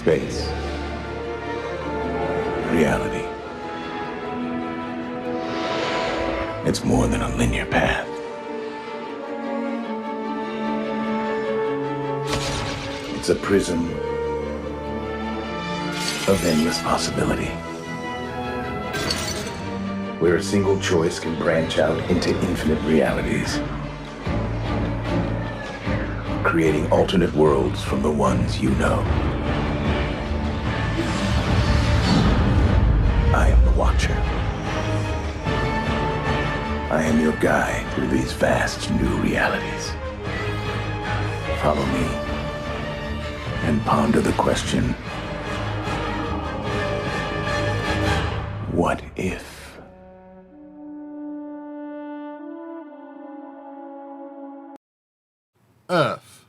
space, reality. It's more than a linear path. It's a prism of endless possibility, where a single choice can branch out into infinite realities, creating alternate worlds from the ones you know. I am the Watcher. I am your guide through these vast new realities. Follow me and ponder the question, what if? Earth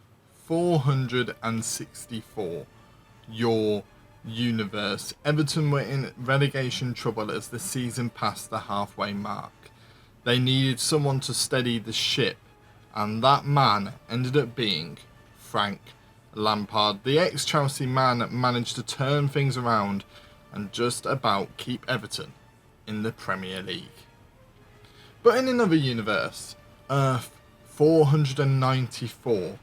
464, your universe. Everton were in relegation trouble as the season passed the halfway mark. They needed someone to steady the ship, and that man ended up being Frank Lampard. The ex-Chelsea man managed to turn things around and just about keep Everton in the Premier League. But in another universe, Earth 494,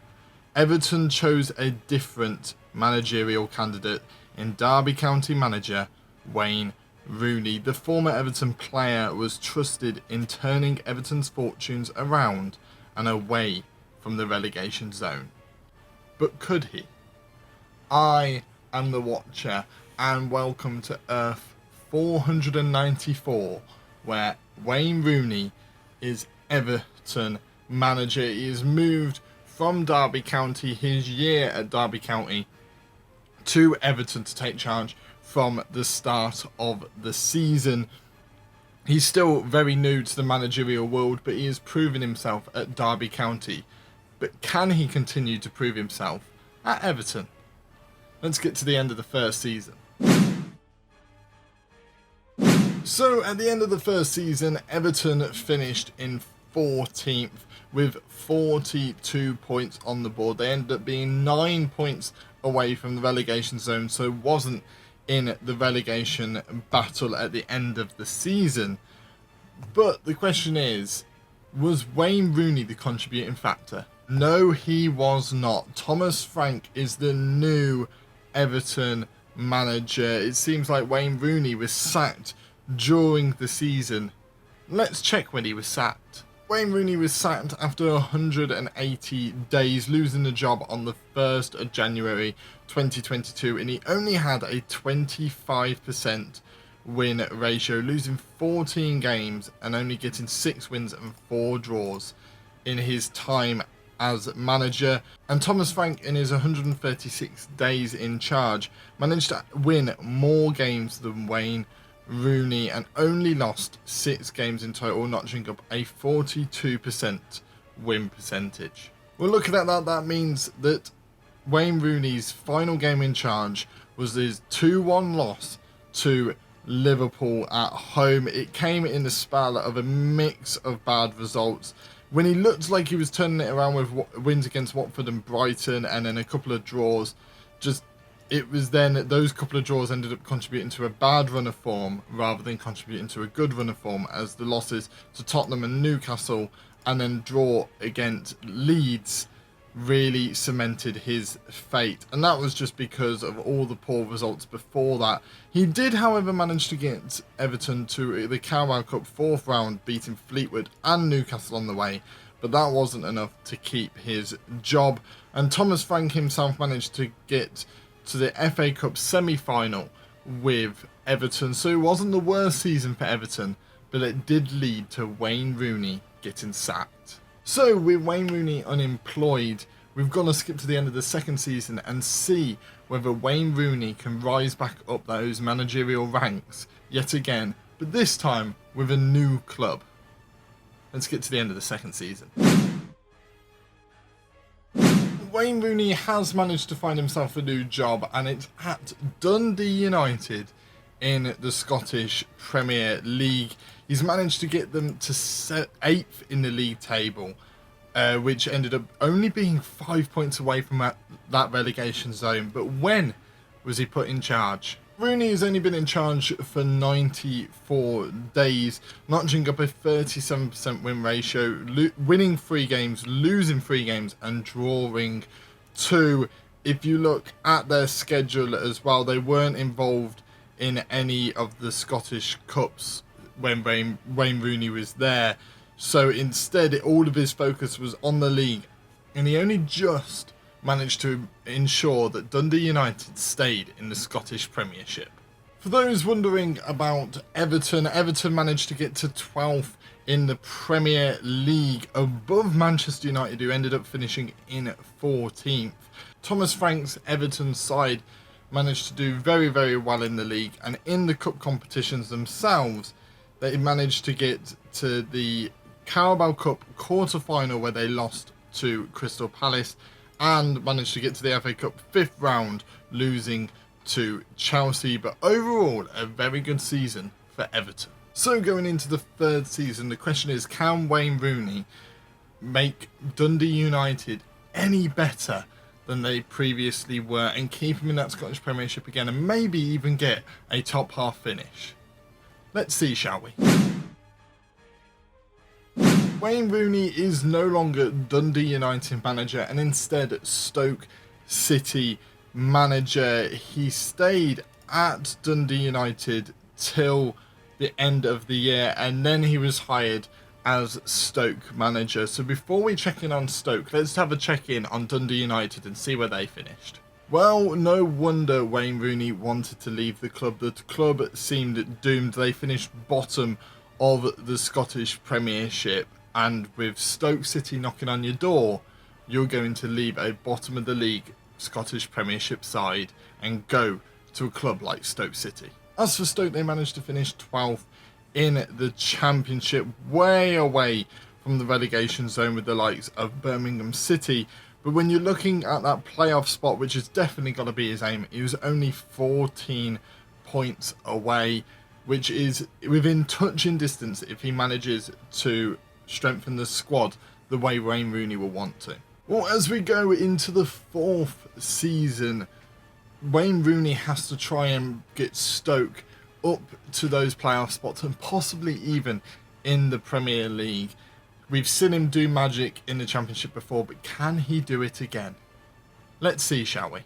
Everton chose a different managerial candidate in Derby County manager Wayne Rooney. The former Everton player was trusted in turning Everton's fortunes around and away from the relegation zone. But could he? I am the Watcher, and welcome to Earth 494, where Wayne Rooney is Everton manager. He has moved from Derby County, his year at Derby County, to Everton to take charge from the start of the season. He's still very new to the managerial world, but he has proven himself at Derby County. But can he continue to prove himself at Everton? Let's get to the end of the first season. So at the end of the first season, Everton finished in 14th with 42 points on the board. They ended up being 9 points away from the relegation zone, so wasn't in the relegation battle at the end of the season. But the question is, was Wayne Rooney the contributing factor? No, he was not. Thomas Frank is the new Everton manager. It seems like Wayne Rooney was sacked during the season. Let's check when he was sacked. Wayne Rooney was sacked after 180 days, losing the job on the 1st of January 2022, and he only had a 25% win ratio, losing 14 games and only getting 6 wins and 4 draws in his time as manager. And Thomas Frank, in his 136 days in charge, managed to win more games than Wayne Rooney and only lost 6 games in total, notching up a 42% win percentage. Well, looking at that, that means that Wayne Rooney's final game in charge was his 2-1 loss to Liverpool at home. It came in the spell of a mix of bad results. When he looked like he was turning it around with wins against Watford and Brighton and then a couple of draws, it was then that those couple of draws ended up contributing to a bad run of form rather than contributing to a good run of form, as the losses to Tottenham and Newcastle and then draw against Leeds really cemented his fate. And that was just because of all the poor results before that. He did, however, manage to get Everton to the Carabao Cup 4th round, beating Fleetwood and Newcastle on the way, but that wasn't enough to keep his job. And Thomas Frank himself managed to get to the FA Cup semi-final with Everton, so it wasn't the worst season for Everton, but it did lead to Wayne Rooney getting sacked. So with Wayne Rooney unemployed, we've got to skip to the end of the second season and see whether Wayne Rooney can rise back up those managerial ranks yet again, but this time with a new club. Let's get to the end of the second season. Wayne Rooney has managed to find himself a new job, and it's at Dundee United in the Scottish Premier League. He's managed to get them to 8th in the league table, which ended up only being 5 points away from that relegation zone. But when was he put in charge? Rooney has only been in charge for 94 days, notching up a 37% win ratio, winning 3 games, losing 3 games, and drawing 2. If you look at their schedule as well, they weren't involved in any of the Scottish Cups when Wayne Rooney was there. So instead, all of his focus was on the league, and he only just managed to ensure that Dundee United stayed in the Scottish Premiership. For those wondering about Everton, Everton managed to get to 12th in the Premier League, above Manchester United, who ended up finishing in 14th. Thomas Frank's Everton side managed to do very, very well in the league, and in the cup competitions themselves, they managed to get to the Carabao Cup quarter-final, where they lost to Crystal Palace, and managed to get to the FA Cup 5th round, losing to Chelsea. But overall, a very good season for Everton. So going into the 3rd season, the question is, can Wayne Rooney make Dundee United any better than they previously were, and keep them in that Scottish Premiership again, and maybe even get a top half finish? Let's see, shall we? Wayne Rooney is no longer Dundee United manager, and instead Stoke City manager. He stayed at Dundee United till the end of the year, and then he was hired as Stoke manager. So before we check in on Stoke, let's have a check in on Dundee United and see where they finished. Well, no wonder Wayne Rooney wanted to leave the club. The club seemed doomed. They finished bottom of the Scottish Premiership, and with Stoke City knocking on your door, you're going to leave a bottom of the league Scottish Premiership side and go to a club like Stoke City. As for Stoke, they managed to finish 12th in the Championship, way away from the relegation zone with the likes of Birmingham City. But when you're looking at that playoff spot, which is definitely got to be his aim, he was only 14 points away, which is within touching distance if he manages to strengthen the squad the way Wayne Rooney will want to. Well, as we go into the 4th season, Wayne Rooney has to try and get Stoke up to those playoff spots, and possibly even in the Premier League. We've seen him do magic in the Championship before, but can he do it again? Let's see, shall we?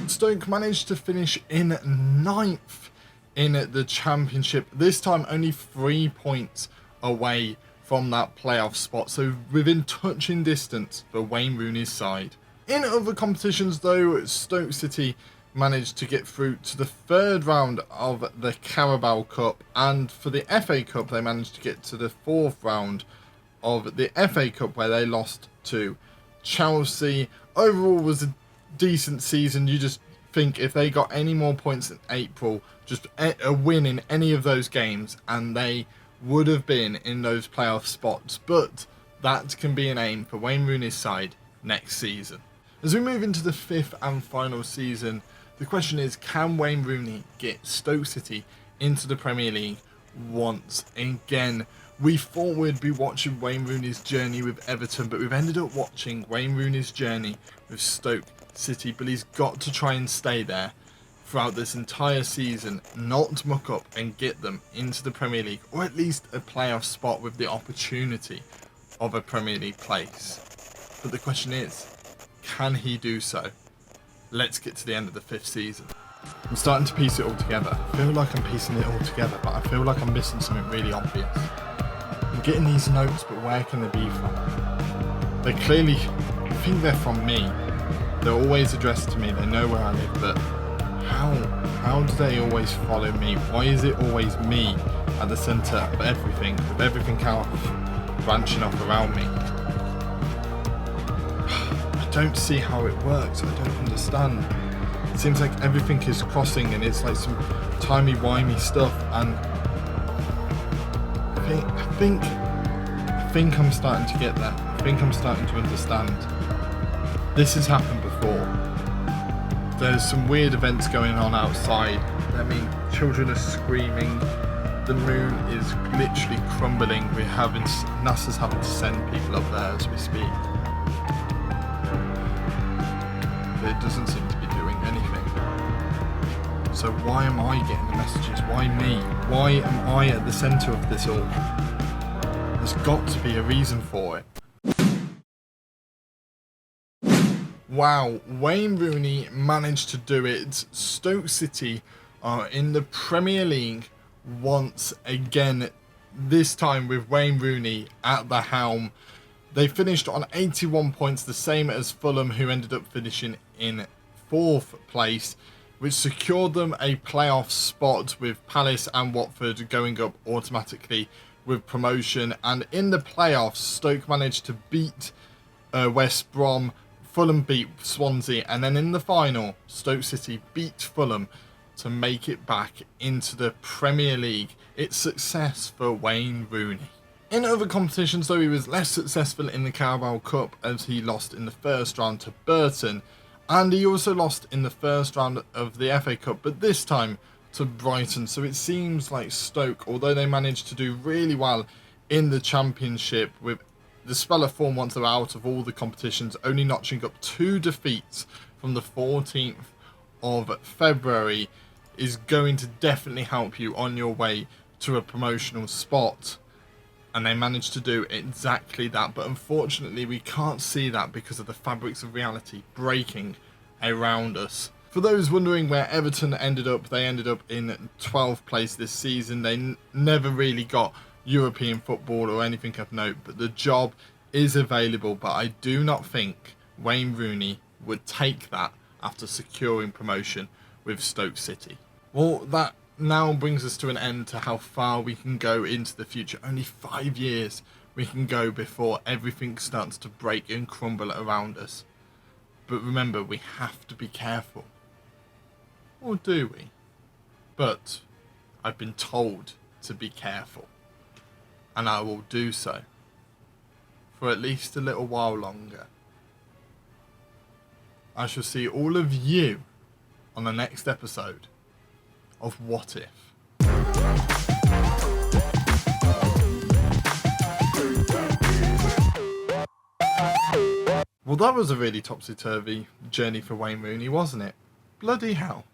Stoke managed to finish in 9th in the Championship, this time only 3 points away from that playoff spot, so within touching distance for Wayne Rooney's side. In other competitions though, Stoke City managed to get through to the 3rd round of the Carabao Cup, and for the FA Cup they managed to get to the 4th round of the FA Cup, where they lost to Chelsea. Overall was a decent season. You just think if they got any more points in April, just a win in any of those games, and they would have been in those playoff spots. But that can be an aim for Wayne Rooney's side next season. As we move into the 5th and final season, the question is, can Wayne Rooney get Stoke City into the Premier League once again? We thought we'd be watching Wayne Rooney's journey with Everton, but we've ended up watching Wayne Rooney's journey with Stoke City. But he's got to try and stay there throughout this entire season, not muck up and get them into the Premier League, or at least a playoff spot with the opportunity of a Premier League place. But the question is, can he do so? Let's get to the end of the 5th season. I'm starting to piece it all together. I feel like I'm piecing it all together, but I feel like I'm missing something really obvious. I'm getting these notes, but where can they be from? They clearly, I think they're from me. They're always addressed to me, they know where I live, but how do they always follow me? Why is it always me at the centre of everything, with everything else branching off around me? I don't see how it works. I don't understand. It seems like everything is crossing, and it's like some timey-wimey stuff, and I think I'm starting to get there. I think I'm starting to understand. This has happened before. There's some weird events going on outside. I mean, children are screaming. The moon is literally crumbling. NASA's having to send people up there as we speak. but it doesn't seem to be doing anything. So why am I getting the messages? Why me? Why am I at the centre of this all? There's got to be a reason for it. Wow, Wayne Rooney managed to do it. Stoke City are in the Premier League once again, this time with Wayne Rooney at the helm. They finished on 81 points, the same as Fulham, who ended up finishing in 4th place, which secured them a playoff spot, with Palace and Watford going up automatically with promotion. And in the playoffs, Stoke managed to beat West Brom, Fulham beat Swansea, and then in the final, Stoke City beat Fulham to make it back into the Premier League. It's success for Wayne Rooney. In other competitions, though, he was less successful in the Carabao Cup, as he lost in the first round to Burton, and he also lost in the first round of the FA Cup, but this time to Brighton. So it seems like Stoke, although they managed to do really well in the Championship, with the spell of form once they're out of all the competitions, only notching up 2 defeats from the 14th of February, is going to definitely help you on your way to a promotional spot. And they managed to do exactly that, but unfortunately we can't see that because of the fabrics of reality breaking around us. For those wondering where Everton ended up, they ended up in 12th place this season. They never really got European football or anything of note, but the job is available. But I do not think Wayne Rooney would take that after securing promotion with Stoke City. Well, that now brings us to an end to how far we can go into the future. Only 5 years we can go before everything starts to break and crumble around us. But remember, we have to be careful. Or do we? But I've been told to be careful, and I will do so for at least a little while longer. I shall see all of you on the next episode of What If. Well, that was a really topsy-turvy journey for Wayne Rooney, wasn't it? Bloody hell.